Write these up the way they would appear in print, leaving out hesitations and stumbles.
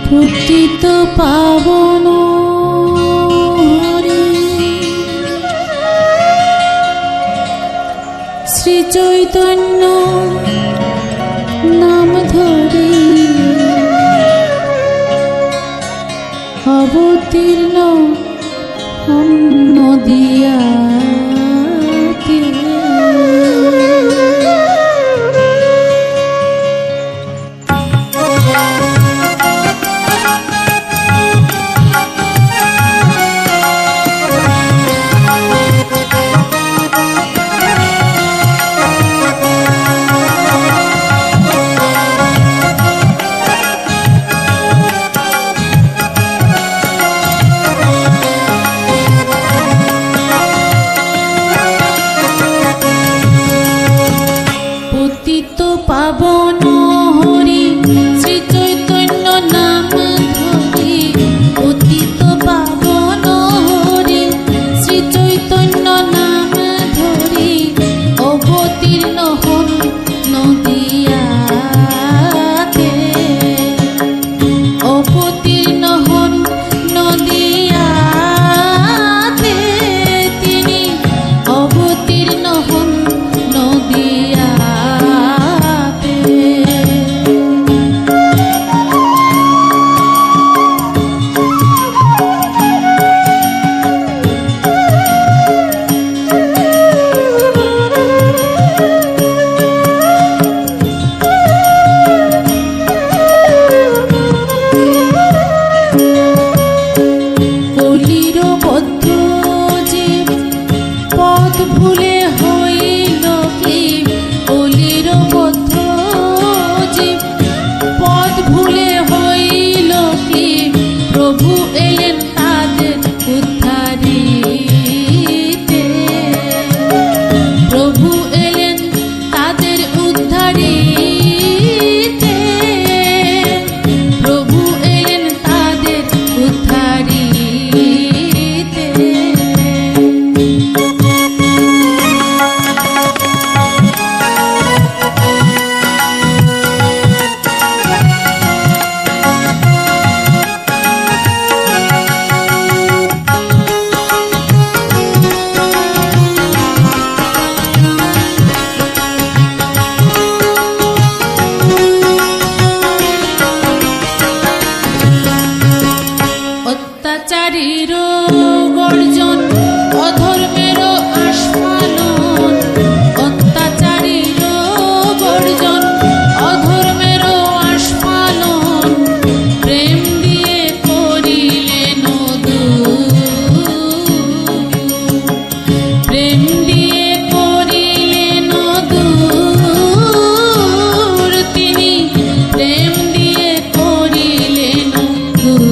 পতিত পাবন হরি শ্রী চৈতন্য নাম ধরি অবতীর্ণ নদিয়াতে। পাবন হরি শ্রী চৈতন্য নাম ধরি পতিত পাবন হরি শ্রী চৈতন্য নাম ধরি অবতীর্ণ হন নদিয়াতে। অবতীর্ণ হন নদিয়াতে তিনি অবতীর্ণ হন নদিয়া। ভুলে হইল কি কলির বদ্ধ জীব পথ ভুলে হইল কি প্রভু এলেন তাদের উদ্ধারিতে। প্রভু এলেন তাদের উদ্ধারিতে। প্রভু এলেন তাদের উদ্ধারিতে। অত্যাচারীর গর্জন অধর্মের আস্ফালন। অত্যাচারীর গর্জন অধর্মের আস্ফালন। প্রেম দিয়ে করিলেন দূর। প্রেম দিয়ে করিলেন দূর। তিনি প্রেম দিয়ে করিলেন দূর।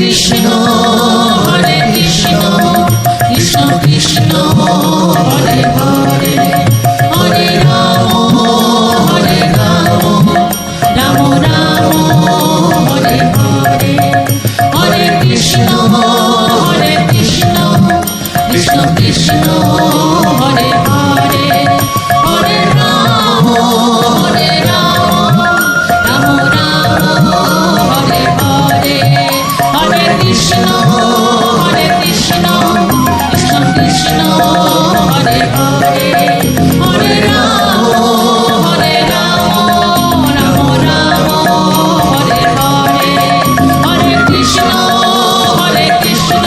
কৃষ্ণ হরে কৃষ্ণ কৃষ্ণ কৃষ্ণ হরে হরে হরে রাম রাম রাম হরে হরে হরে কৃষ্ণ কৃষ্ণ কৃষ্ণ হরে হরে হরে রাম রাম রাম হরে হরে হরে কৃষ্ণ কৃষ্ণ কৃষ্ণ হরে হরে হরে রাম রাম রাম হরে হরে হরে কৃষ্ণ কৃষ্ণ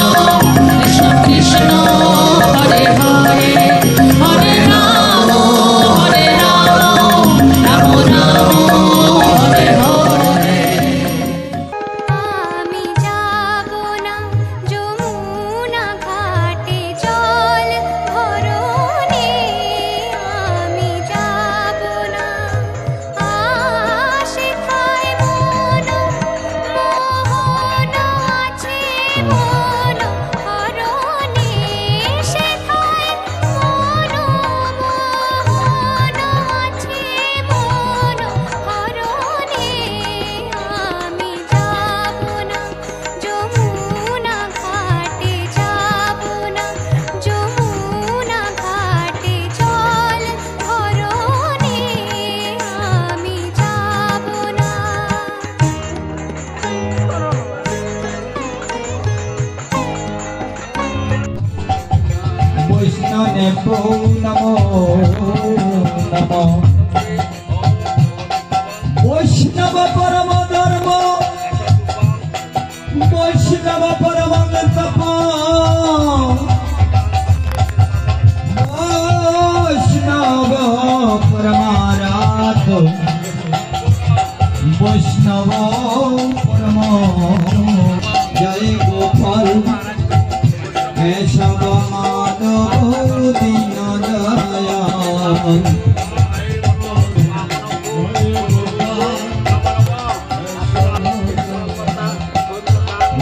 বাসুদেবো নমো নমো। বৈষ্ণব পরম ধর্ম বৈষ্ণব পরম তপ বৈষ্ণব পরমারাধ বৈষ্ণব পরম জয় গোপাল কেশব মাধব দীন দয়াল।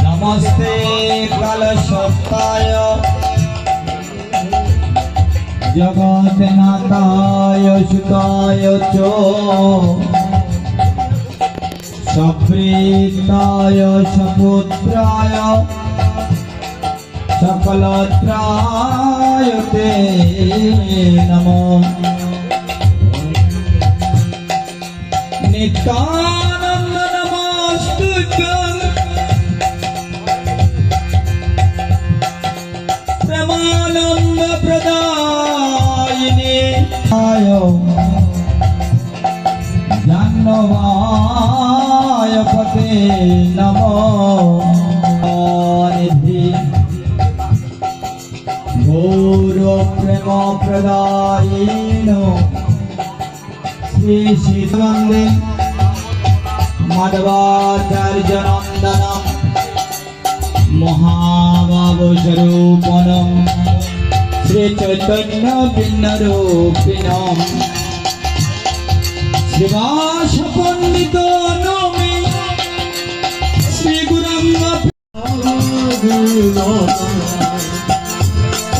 नमस्ते कलशताय जगन्नाथाय सुताय च सप्रीताय सपुत्राय सकलत्राय ते नमो। नित्यानन्द नमस्तुभ्यं प्रेमानंद प्रदायिने आय जानवाय पते नमो। निधि गौर प्रेम प्रदायिनो श्री श्रीवंदे माधवाचार्य नंदनम महाभावस्वरूपणं श्री चैतन्य भिन्नरूपिणं श्रीवास पंडित नमि श्री गुरुं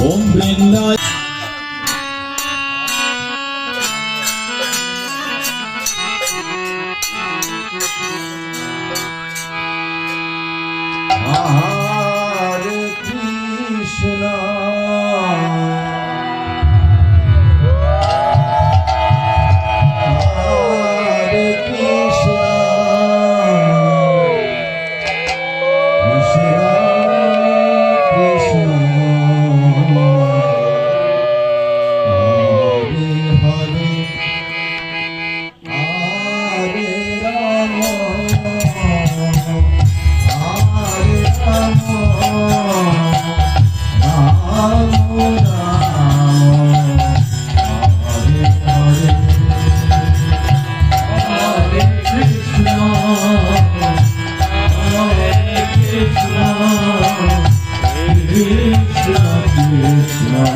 ओम वृंदाय। Hare Krishna Hare Krishna Krishna Krishna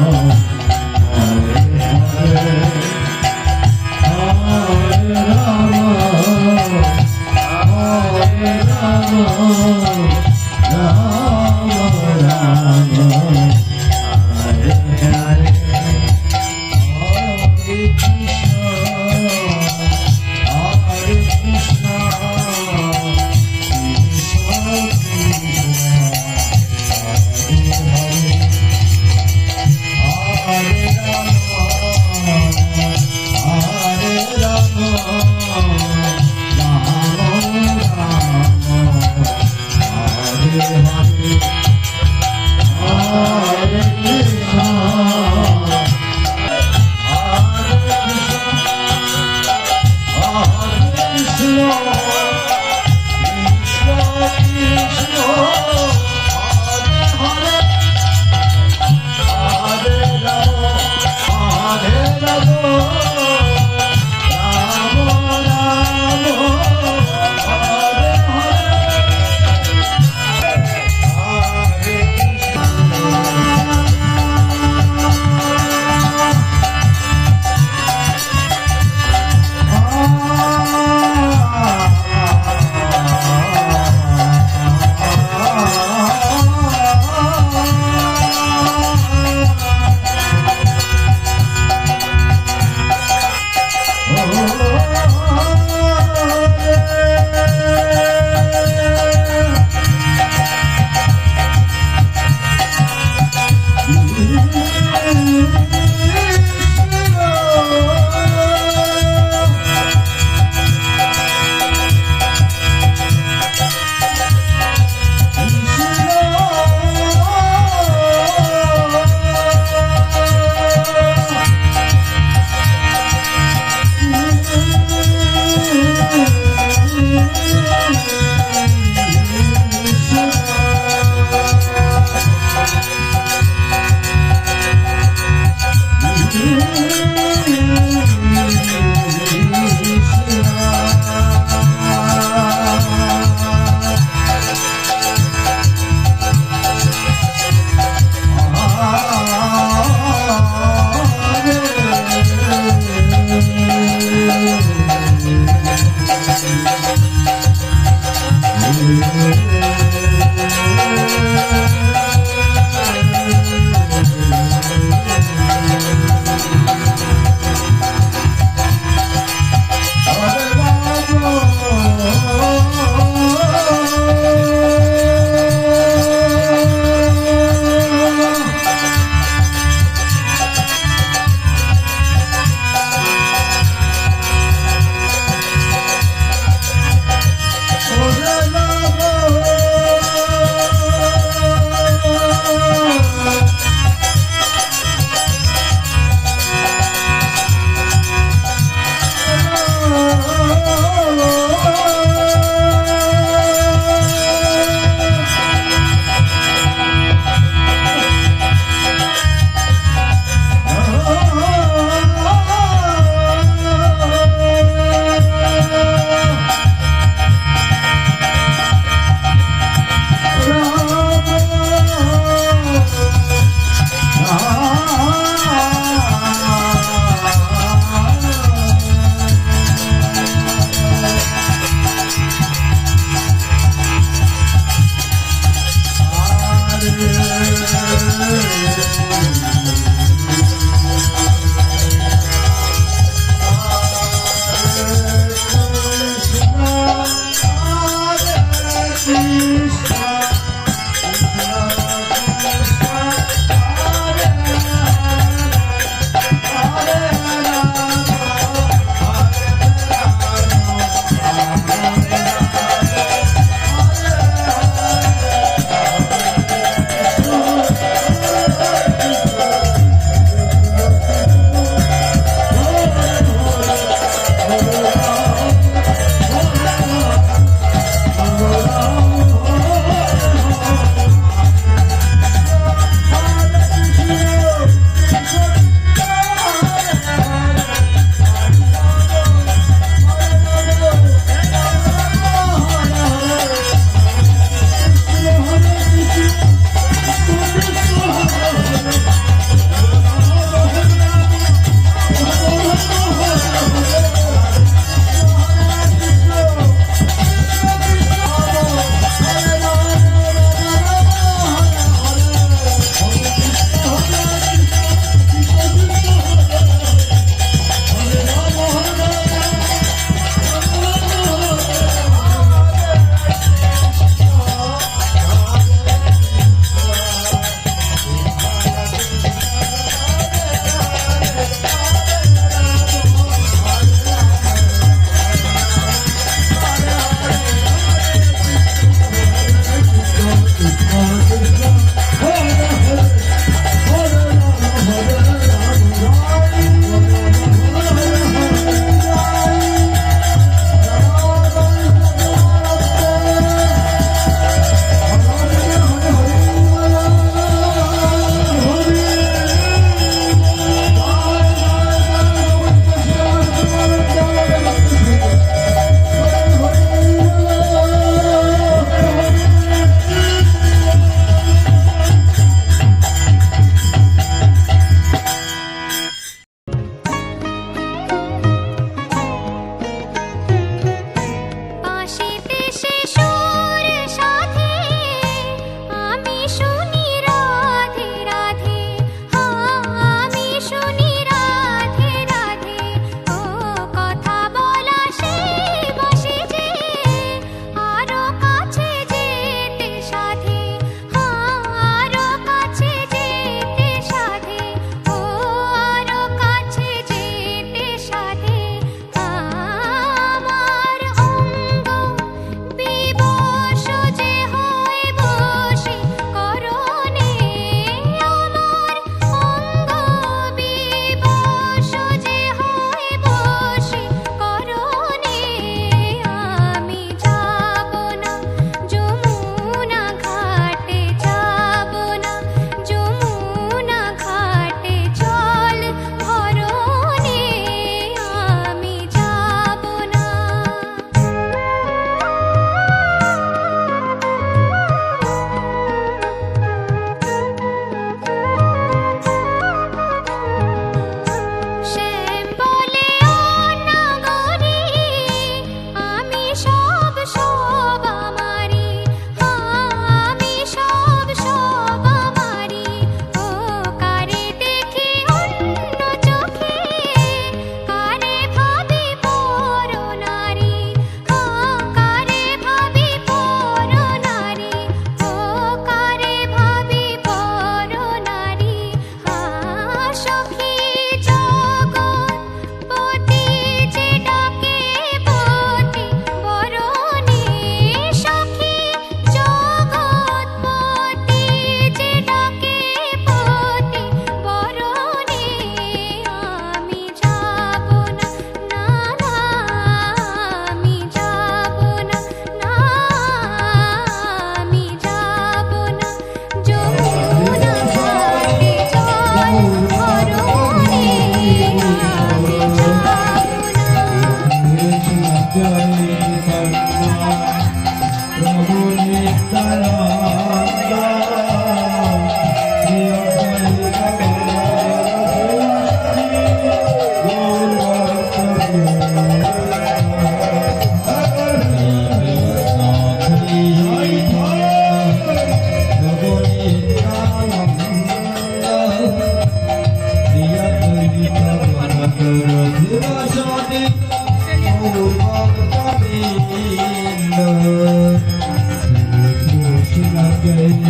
Gora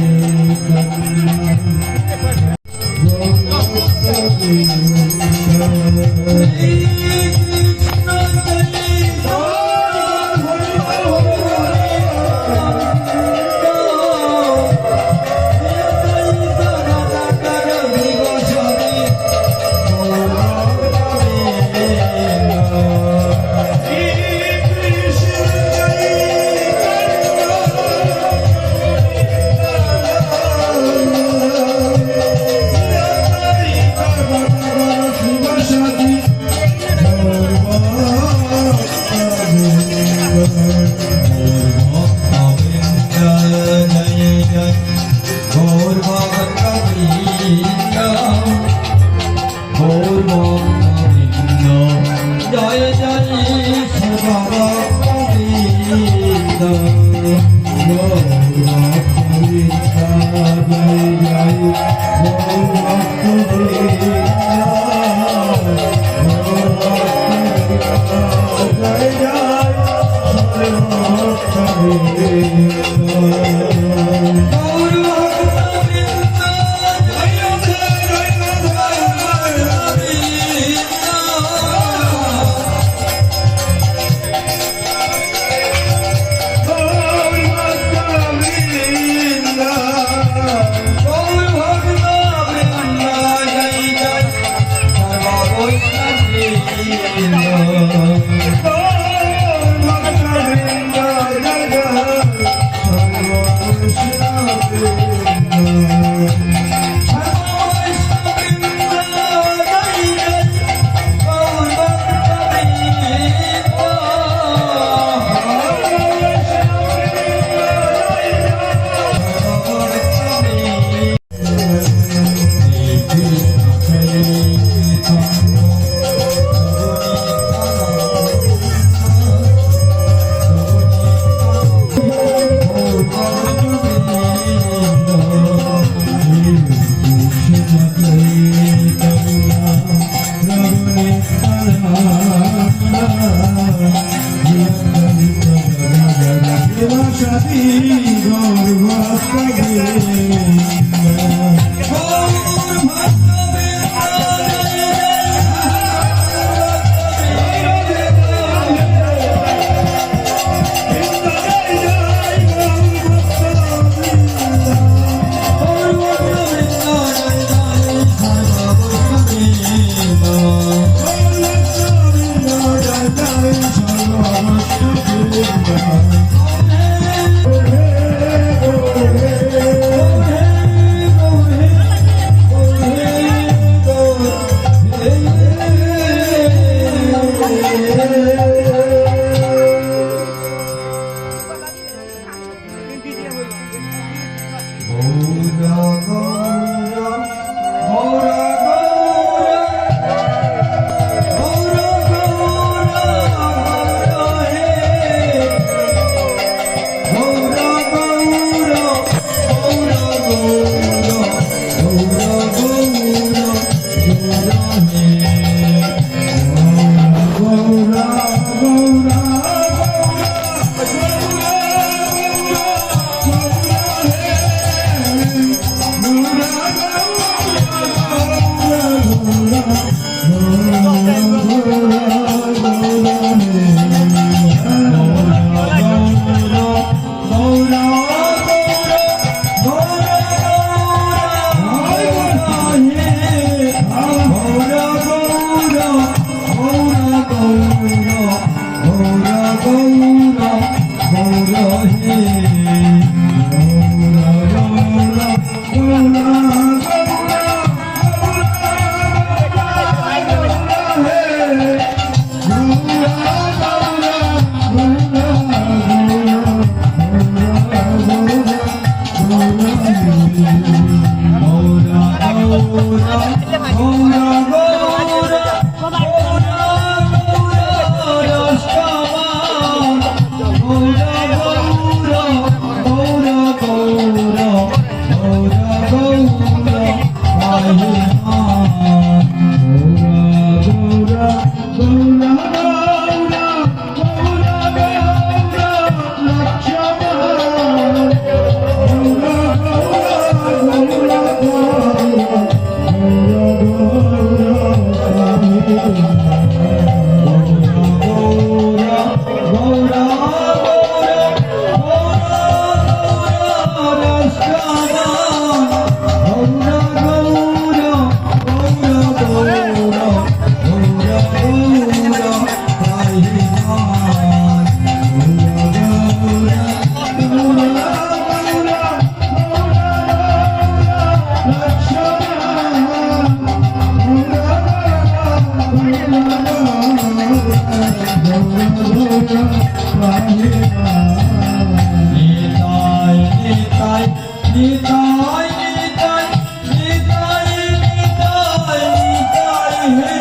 Nitai Nitai Nitai Nitai Nitai হে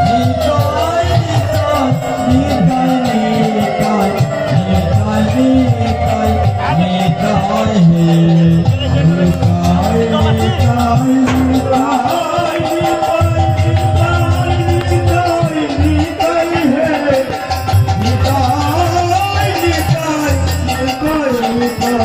নিতাই নিতাই নিতাই নিতাই নিতাই নিতাই নিতাই হে নিতাই নিতাই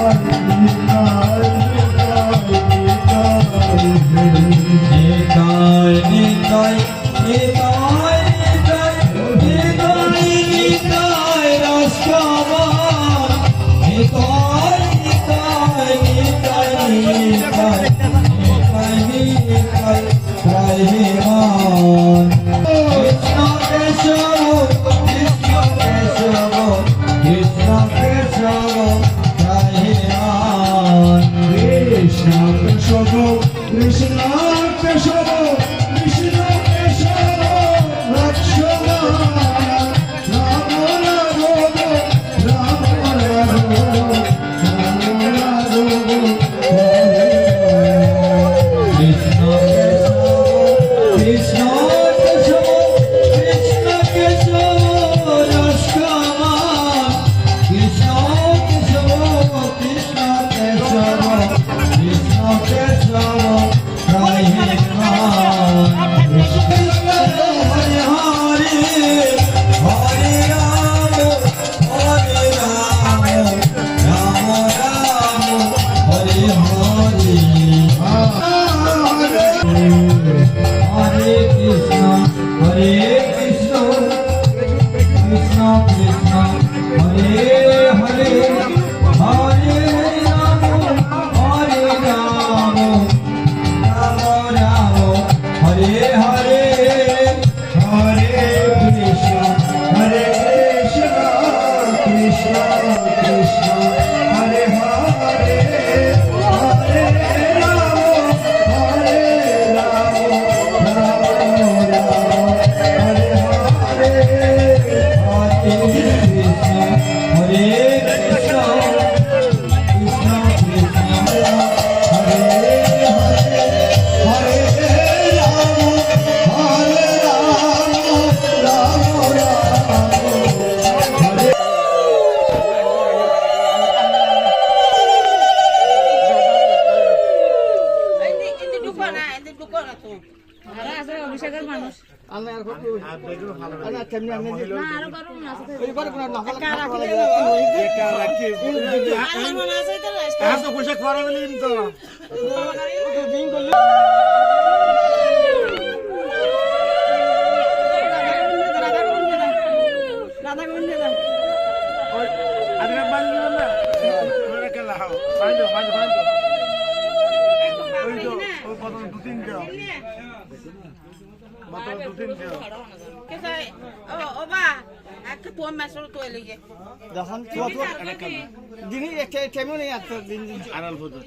পয়সা খরা বলি তো যখন দিনই কেমন নেই একটা দিন আড়াল হতো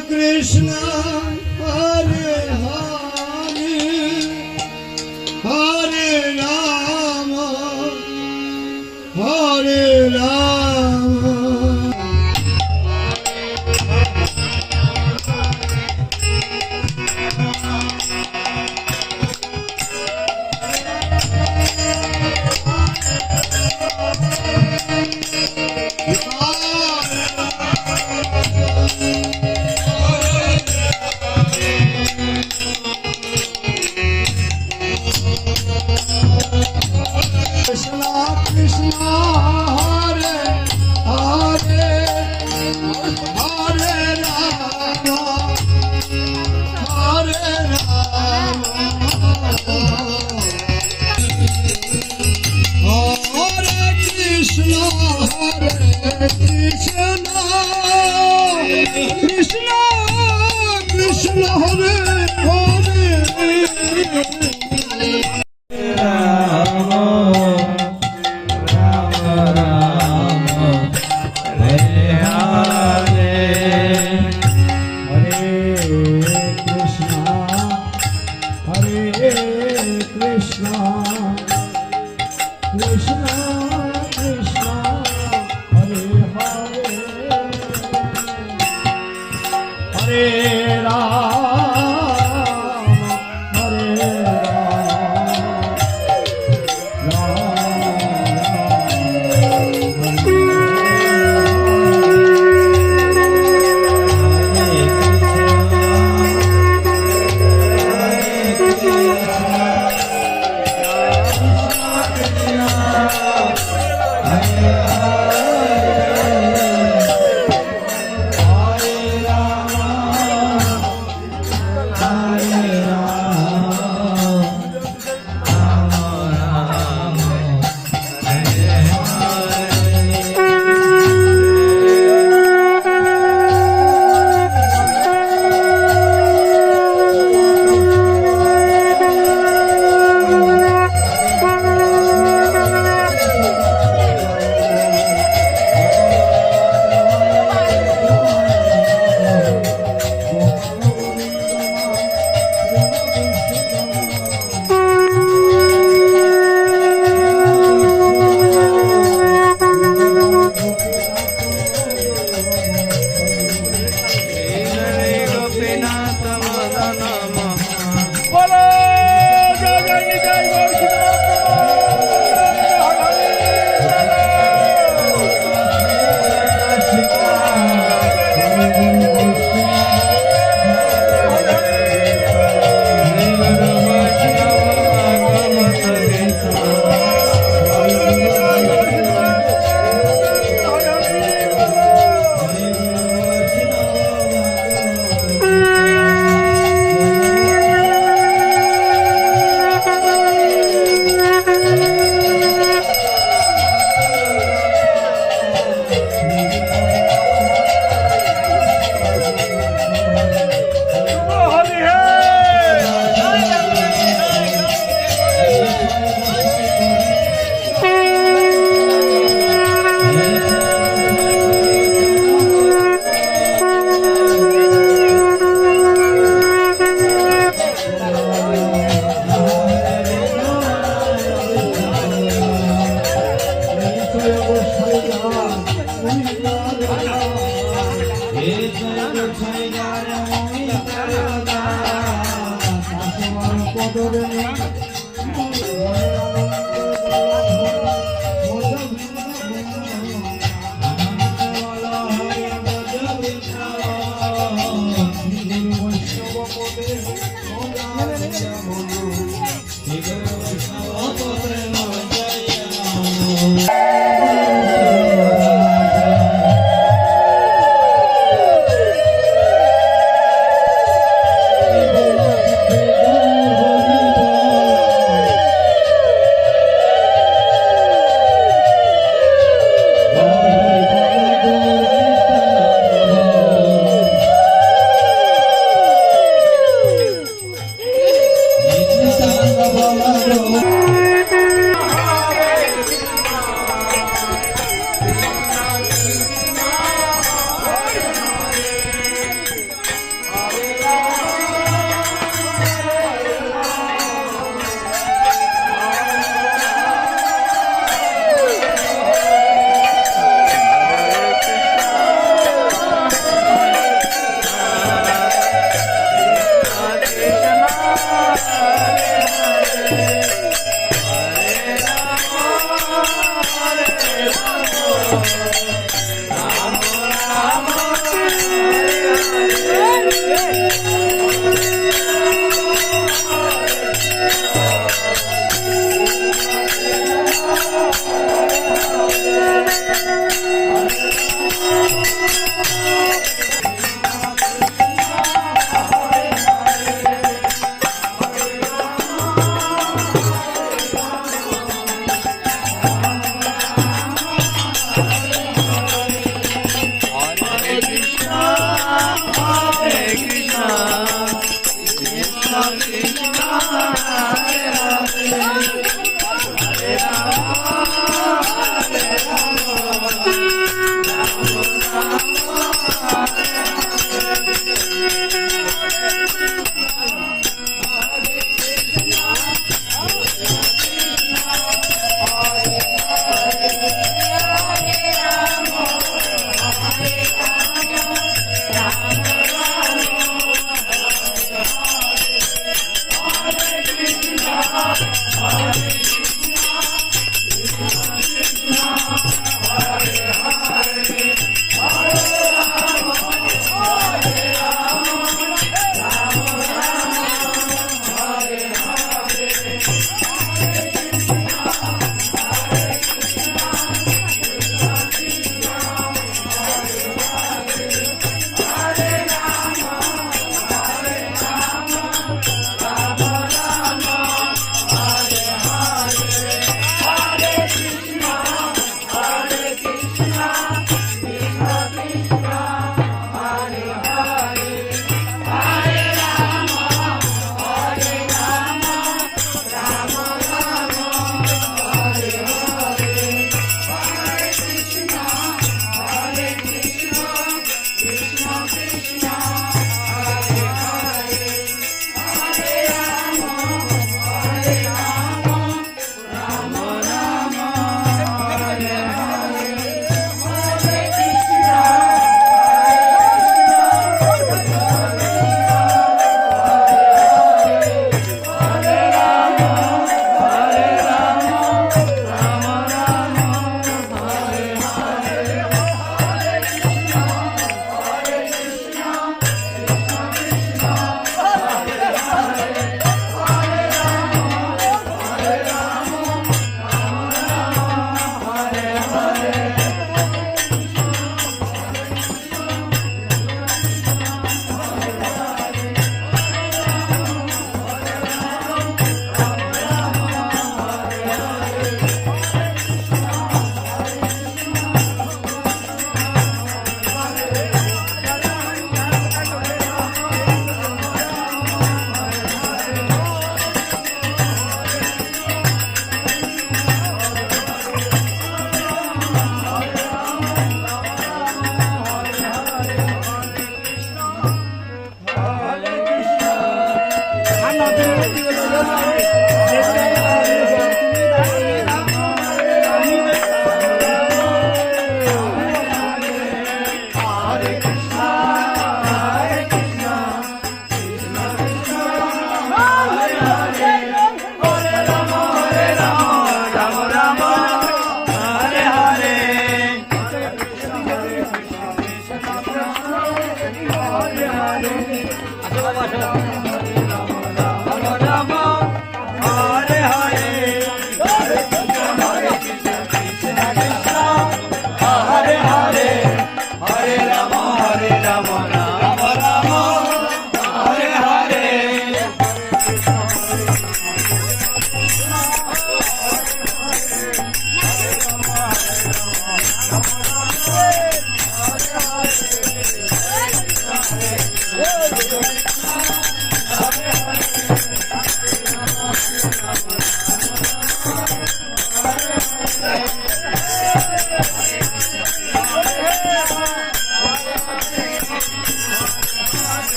কৃষ্ণ হরে হরে হরে রাম হরে রাম কৃষ্ণ কৃষ্ণ হরে হরে হরে রাম হরে রাম হরে কৃষ্ণ কৃষ্ণ কৃষ্ণ হরে হরে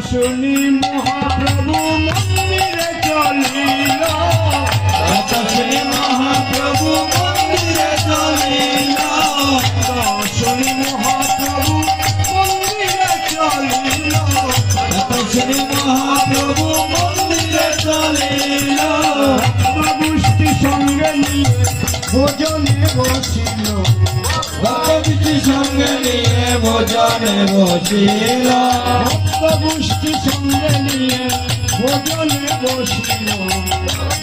শুনি মহাপ্রভু মন্দিরে চলিল, শুনি মহাপ্রভু মন্দিরে চলিল, শুনি মহাপ্রভু মন্দিরে চলিল, শুনি মহাপ্রভু মন্দিরে চলিল, গোষ্ঠী সঙ্গে নিয়ে ভোজনে বসিল, গোষ্ঠী সঙ্গে নিয়ে ভোজনে বসিল, গোষ্ঠী সঙ্গে নিয়ে ভোজনে বসিল,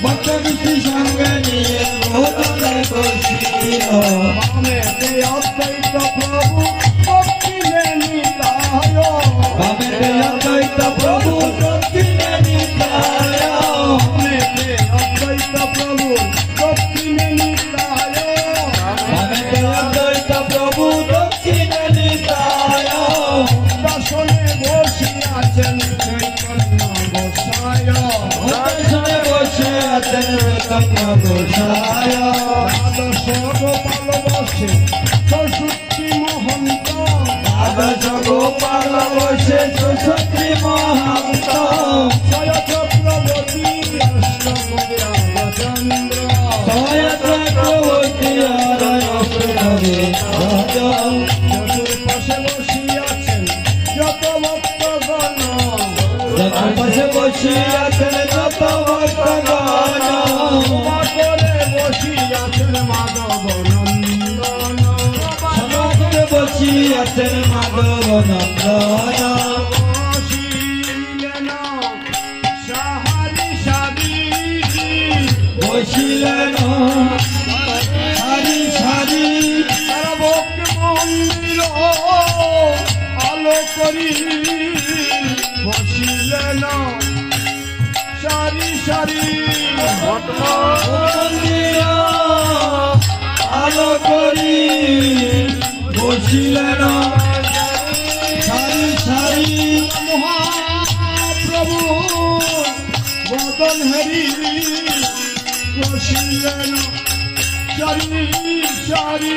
গোষ্ঠী সঙ্গে নিয়ে ভোজনে বসিল, বামেতে অদ্বৈত প্রভু দক্ষিণে নিতায়, বামেতে অদ্বৈত প্রভু দক্ষিণে নিতায়, বামেতে অদ্বৈত প্রভু দক্ষিণে নিতায়, বামেতে অদ্বৈত প্রভু দক্ষিণে নিতায়, দর্শনে বসিয়াছেন চৈতন্য গোসায়, দর্শনে বসিয়াছেন চৈতন্য গোসায়, দ্বাদশ গোপাল বসে চৌষট্টি মহন্ত, দ্বাদশ গোপাল বসে চৌষট্টি মহন্ত, জয় চক্রবর্তী অষ্টমচন্দ্র, জয় চক্রবর্তী চতুর্পাশে বসিয়াছেন যত ভক্তগণ, চতুর্পাশে বসিয়াছেন যত ভক্তগণ, করে বসিয়াছেন মাধব নন্দন, সমগ্রে বসিয়াছেন মাধব নন্দন, বসিলেন সাহারি সারি, বসিলেন সারি সারি, তারা ভক্তি মন্দির আলো করি, বসিলেন সারি সারি, মন্দির আলো করি, বসিলেন সারি সারি, মহাপ্রভু বদন হরি, বসিলেন সারি সারি,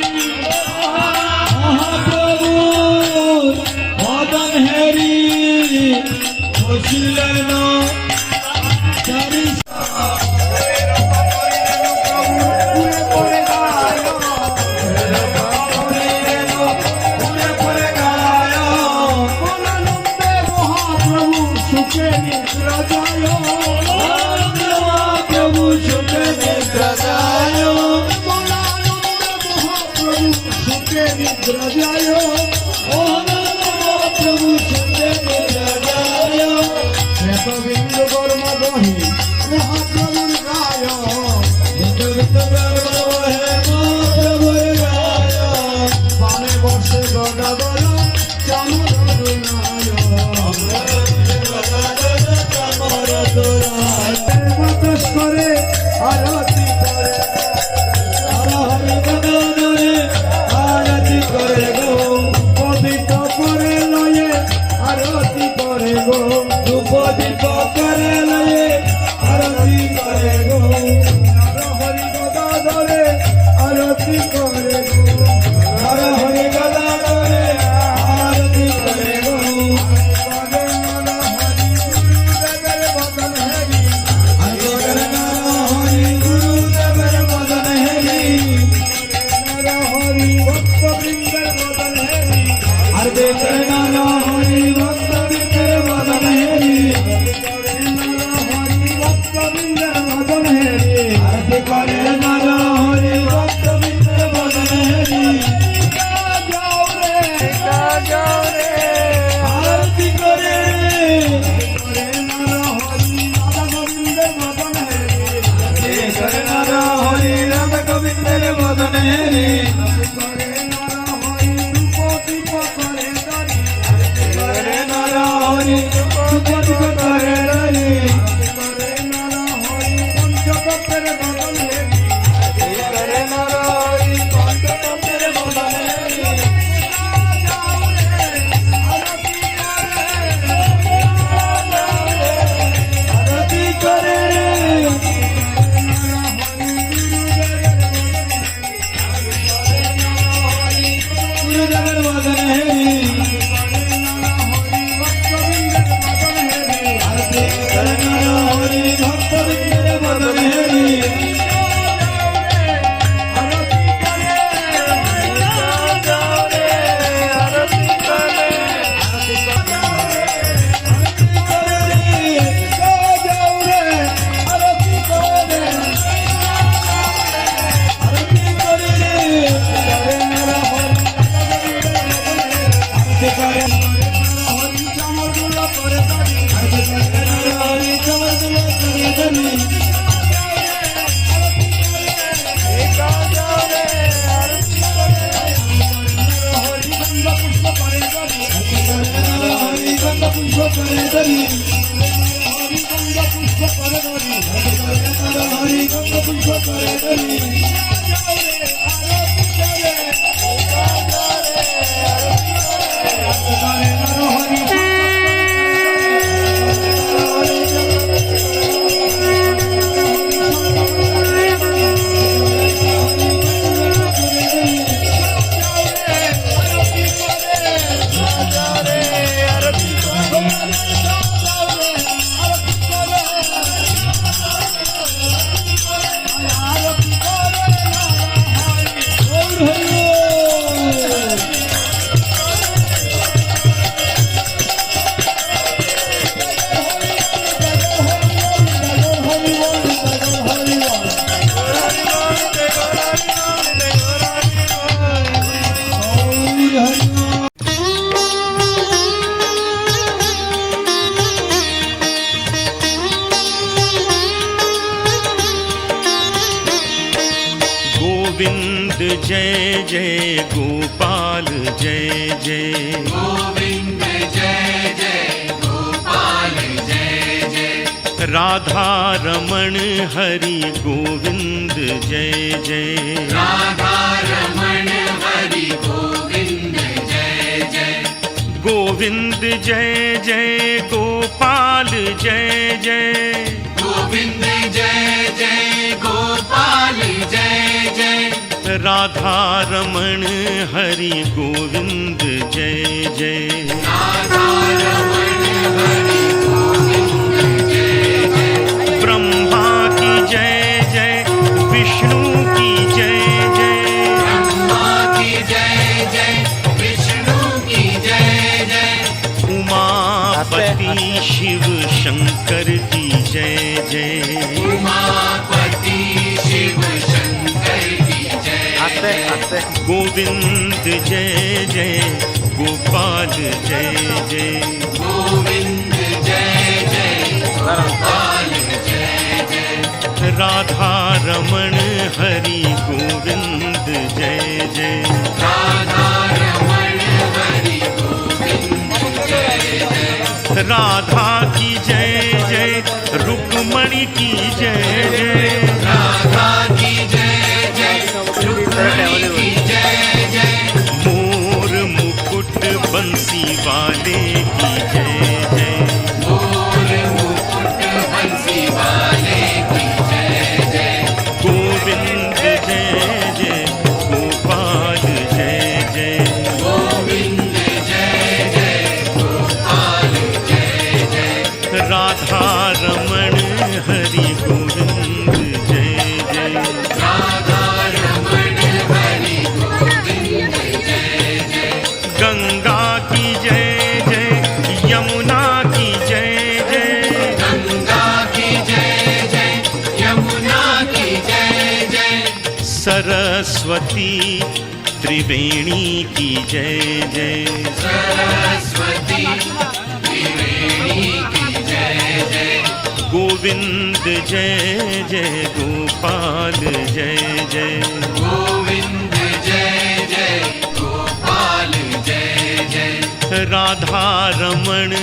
মহাপ্রভু বদন হরি, বসিলেন সারি মহাপ্রভু সুখে নিদ্রা যায়, মহাপ্রভু সুখে নিদ্রা যায়, মহাপ্রভু সুখে নিদ্রা যায়, মহাপ্রভু সুখে নিদ্রা যায়, শ্বেতবিন্দু কর্ম বহি মহাপ্রভুর গায়, শ্বেতবিন্দু কর্ম বহে মহাপ্রভুর গায়, বামে বসে গদাধর চামর দুনায়, চামর দুনায়। আরতি করে গো ধূপ দীপ করে লয়ে আরতি করে গো নর হরি গদা ধরে আরতি করে গো নর হরি গদা ধরে আরতি করে গো করে নর হরি গুরুদেবের বদন হেরি করে নর হরি গুরুদেবের বদন হেরি নর হরি ভক্তবৃন্দের বদন হেরি আর করে নর হরি ভক্তবৃন্দের বদন হেরি ভক্তবৃন্দের বদন হেরি আরতি করে নর হরি ভক্তবৃন্দের বদন হেরি যাও রে আরতি করে নর হরি রাধা গোবিন্দের বদন হেরি করে নর হরি রাধা গোবিন্দের বদন হেরি করে নর হরি রূপ দীপ করে ধরি করে নর হরি রূপ দীপ করে ধরি করে নর হরি পঞ্চতত্ত্বের বদন হেরি করে নর হরি পঞ্চতত্ত্বের বদন হেরি আরতি করে গুরুদেবের বদন হেরি আরতি করে নর হরি ভক্তবৃন্দের বদন হেরি আরতি করে যাও রে আরতি করে আরতি করে করে নর হরি চমরগুল করে ধরি আরতি করে নর হরি চমরগুল করে ধরি হরি গন্ধ পুষ্প করে ধরি হরি গন্ধ পুষ্প করে ধরি হরি গন্ধ পুষ্প করে ধরি হরি গন্ধ পুষ্প করে ধরি गोविंद जय जय गोपाल जय जय गोविंद जय जय गोपाल जय जय राधा रमण हरि गोविंद जय जय राधा रमण हरि गोविंद जय जय गोविंद जय जय गोपाल जय जय गोविंद जय जय गोपाल जय जय राधा रमण हरि गोविंद जय जय राधा रमण हरि गोविंद जय जय ब्रह्मा की जय जय विष्णु की जय जय ब्रह्मा की जय जय विष्णु की जय जय उमापति शिव शंकर की जय जय उमापति शिव शंकर की जय गोविंद जय जय गोपाल जय जय गोविंद जय जय गोपाल जय जय राधा रमण हरि गोविंद जय जय राधा रमण हरि गोविंद जय जय राधा की जय जय रुक्मणी की जय जय राधा की जय जय रुक्मणी की जय जय मोर मुकुट बंसी वाले की जय जय। मोर मुकुट बंसी वाले की जय जय। गोविंद जय जय गोपाल जय जय। गोविंद जय जय गोपाल जय जय। राधा रमण हरि गोविंद जय जय। राधा रमण हरि गोविंद जय जय। गंगा की जय जय यमुना की जय जय। गंगा की जय जय यमुना की जय जय। सरस्वती त्रिवेणी की जय जय। सरस्वती त्रिवेणी की जय जय। गोविंद जय जय गोपाल जय जय। गोविंद जय जय गोपाल जय जय। राधा रमण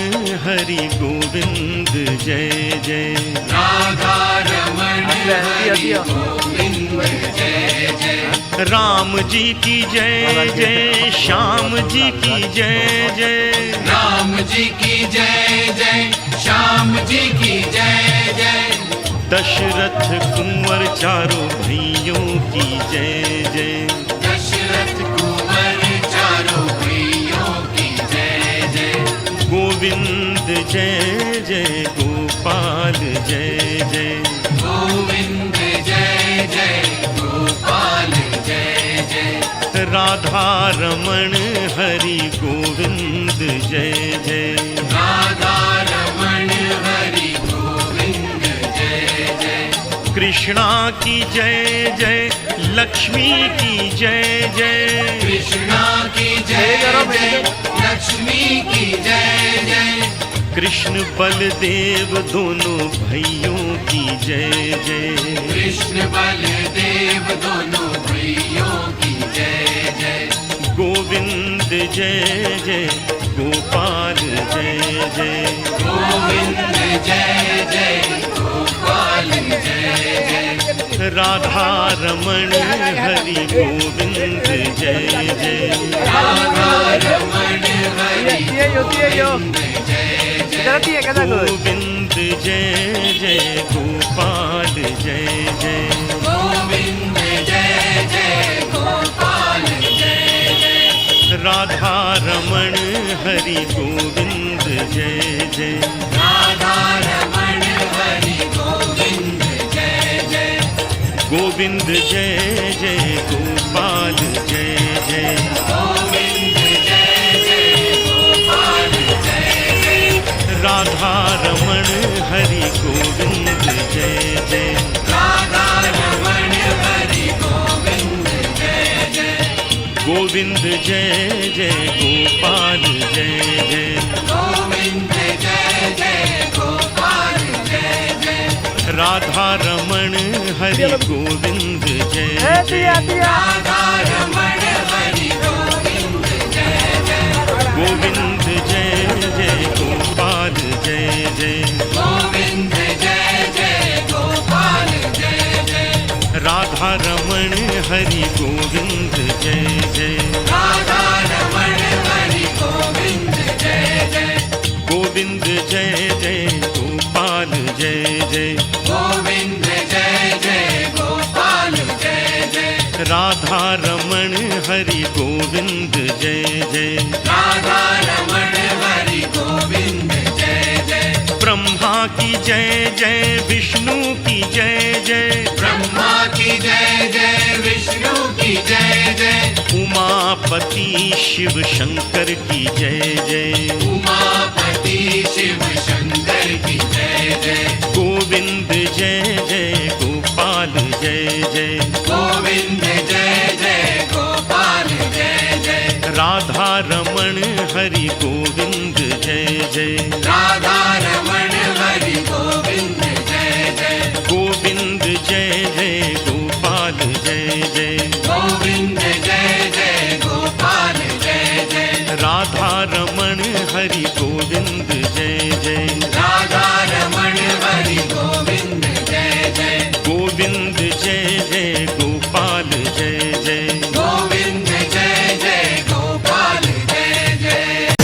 हरि गोविंद जय जय। राधा रमण हरि गोविंद जय जय। राम जी की जय जय श्याम जी की जय जय। राम जी की जय जय श्याम जी की जय जय। दशरथ कुंवर चारों भैयों की जय जय। दशरथ कुंवर चारों भैयों की जय जय। गोविंद जय जय गोपाल जय जय। गोविंद जय जय गोपाल जय जय। राधा रमण हरि गोविंद जय जय। राधा रमण हरि गोविंद जय जय। कृष्णा की जय जय लक्ष्मी की जय जय। कृष्णा की जय जय लक्ष्मी की जय जय। कृष्ण बलदेव दोनों भैयों की जय जय। कृष्ण बलदेव दोनों भैयों की जय जय। गोविंद जय जय गोपाल जय जय। गोविंद जय जय गोपाल जय जय। राधा रमण हरि गोविंद जय जय। राधा रमण हरि गोविंद जय जय। गोविंद जय जय गोपाल जय जय। गोविंद जय जय गोपाल जय जय। राधा रमण हरि गोविंद जय जय। राधा रमण हरि गोविंद जय जय। गोविंद जय जय गोपाल जय जय। गोविंद जय जय गोपाल जय जय। राधा रमण हरि गोविंद जय जय। राधा रमण हरि गोविंद जय जय। गोविंद जय जय गोपाल जय जय। गोविंद जय जय गोपाल जय जय। राधा रमण हरि गोविंद जय जय। राधा रमण हरि गोविंद जय जय। गोविंद जय जय गोपाल जय जय। गोविंद जय जय गोपाल जय जय। राधा रमण हरि गोविंद जय जय। राधा रमण हरि गोविंद जय जय। गोविंद जय जय गोपाल जय जय। गोविंद जय जय गोपाल जय जय। राधा रमण हरि गोविंद जय जय। राधा रमण हरि गोविंद जय जय। ब्रह्मा की जय जय विष्णु की जय जय। ब्रह्मा की जय जय विष्णु की जय जय। उमापति शिव शंकर की जय जय। उमापति शिव शंकर की जय जय। गोविंद जय जय गोपाल जय जय। गोविंद जय जय गोपाल जय जय। राधा रमण हरि गोविंद जय जय। राधा रमण हरि गोविंद जय जय। गोविंद जय जय गोपाल जय जय। गोविंद जय जय गोपाल जय जय। राधा रमण हरि गोविंद जय जय। राधा रमण हरि गोविंद जय जय। गोविंद जय जय गोपाल जय जय। गोविंद जय जय गोपाल जय जय।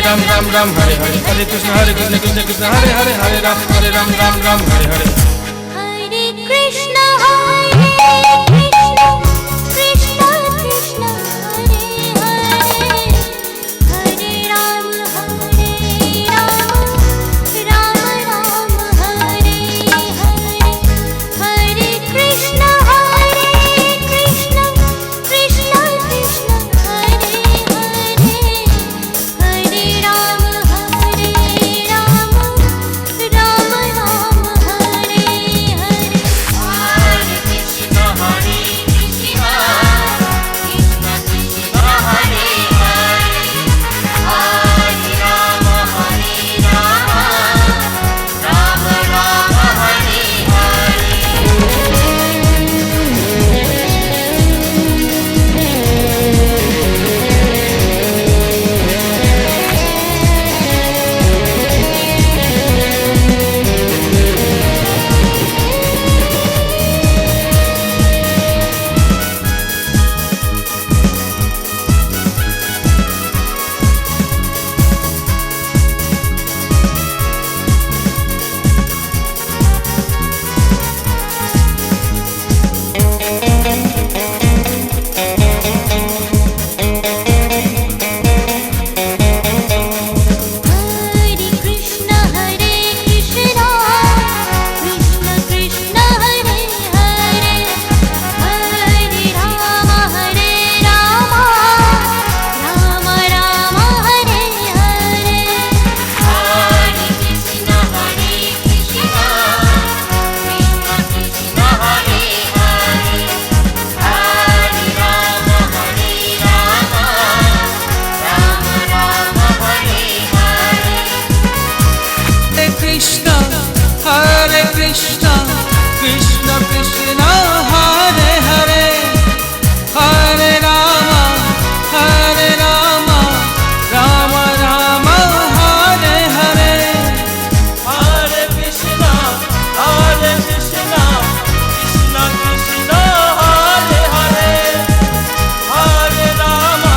Ram Ram Ram Hare Hare Hare Krishna Krishna Krishna Hare Hare Hare Ram Ram Ram Hare Hare Hare Krishna Krishna Krishna Krishna Hare Hare Hare Ram Ram Ram Hare Hare Hare Krishna Krishna Krishna Krishna Hare Hare Hare Ram Ram Ram Hare Hare Hare Krishna Krishna Krishna Krishna Hare Hare Ram Ram Hare Hare Krishna Krishna Krishna Hare Hare Hare Rama Rama Rama Hare Hare Hare Krishna Krishna Krishna Krishna Hare Hare Hare Rama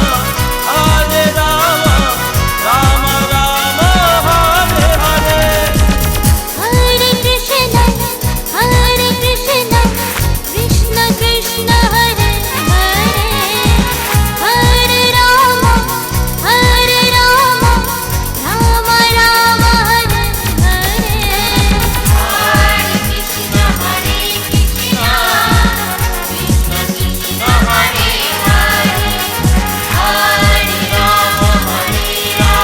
Rama Rama Hare Hare Hare Krishna Krishna Krishna Hare Hare Hare Rama Rama Rama Hare Hare Hare Krishna Krishna Krishna Hare Hare Hare Rama Rama Rama Hare Hare Hare Krishna Krishna Krishna Hare Hare Hare Rama Rama Rama Hare Hare Hare Krishna Krishna Krishna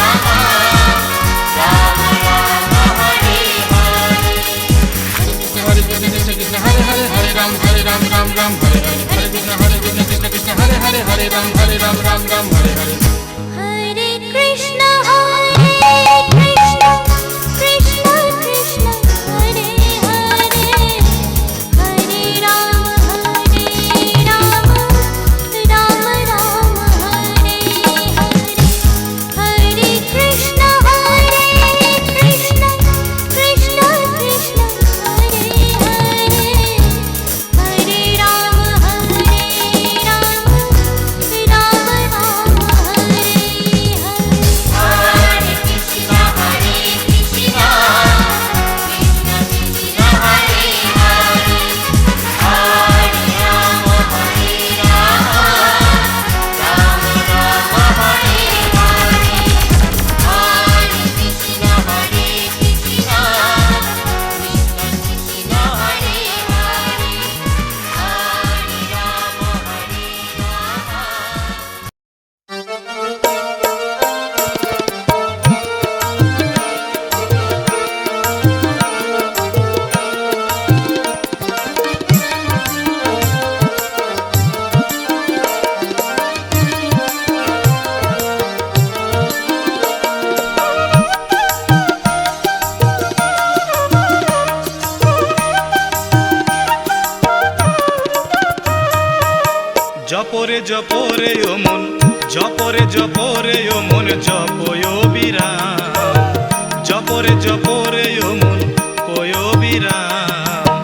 Hare Hare Hare Rama Rama Hare Hare Hare Krishna Krishna Hare Hare Hare Ram Ram Ram Hare Hare Hare Krishna Krishna Krishna Hare Hare Hare Ram Ram Hare Hare Hare Krishna Krishna Krishna Hare Hare Hare Rama Rama Rama Hare Hare Hare Krishna Krishna Krishna Hare Hare Hare Rama জপরে জপরে ও মন জপরে জপরে ও মন জপয় বিরাম জপরে জপরে ও মন পয় বিরাম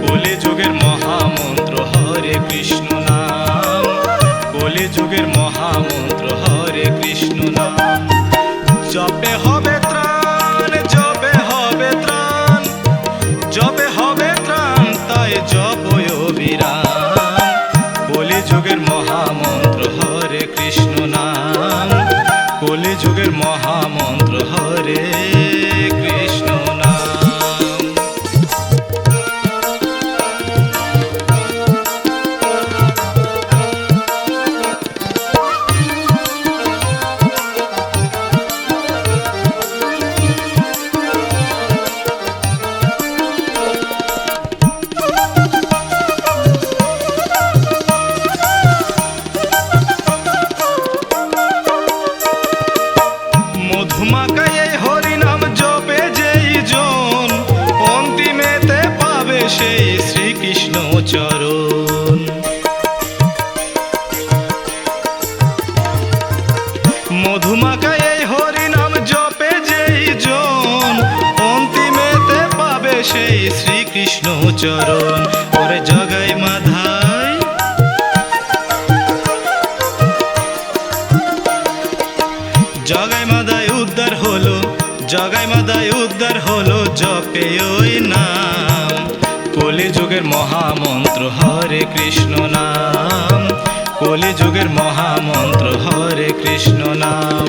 কলি যুগের মহামন্ত্র হরে কৃষ্ণ নাম কলি যুগের মহামন্ত্র হরে কৃষ্ণ নাম জপ জপে হবে ত্রাণ তাই জপয় বিরাম কলি যুগের মহামন্ত্র হরে কৃষ্ণ নাম কলি যুগের মহামন্ত্র হরে কৃষ্ণ নাম মধুমাকায় এই হরিনাম জপে যেই জন অন্তিমেতে পাবে সেই শ্রীকৃষ্ণ চরণ মধুমাকায় এই হরিনাম জপে যেই জন অন্তিমেতে পাবে সেই শ্রীকৃষ্ণ চরণ ওরে জগাই মাধাই জগাই মাদায় উদ্ধার হলো জগাই মাদায় উদ্ধার হলো জপে ওই নাম কলি যুগের মহামন্ত্র হরে কৃষ্ণ নাম কলি যুগের মহামন্ত্র হরে কৃষ্ণ নাম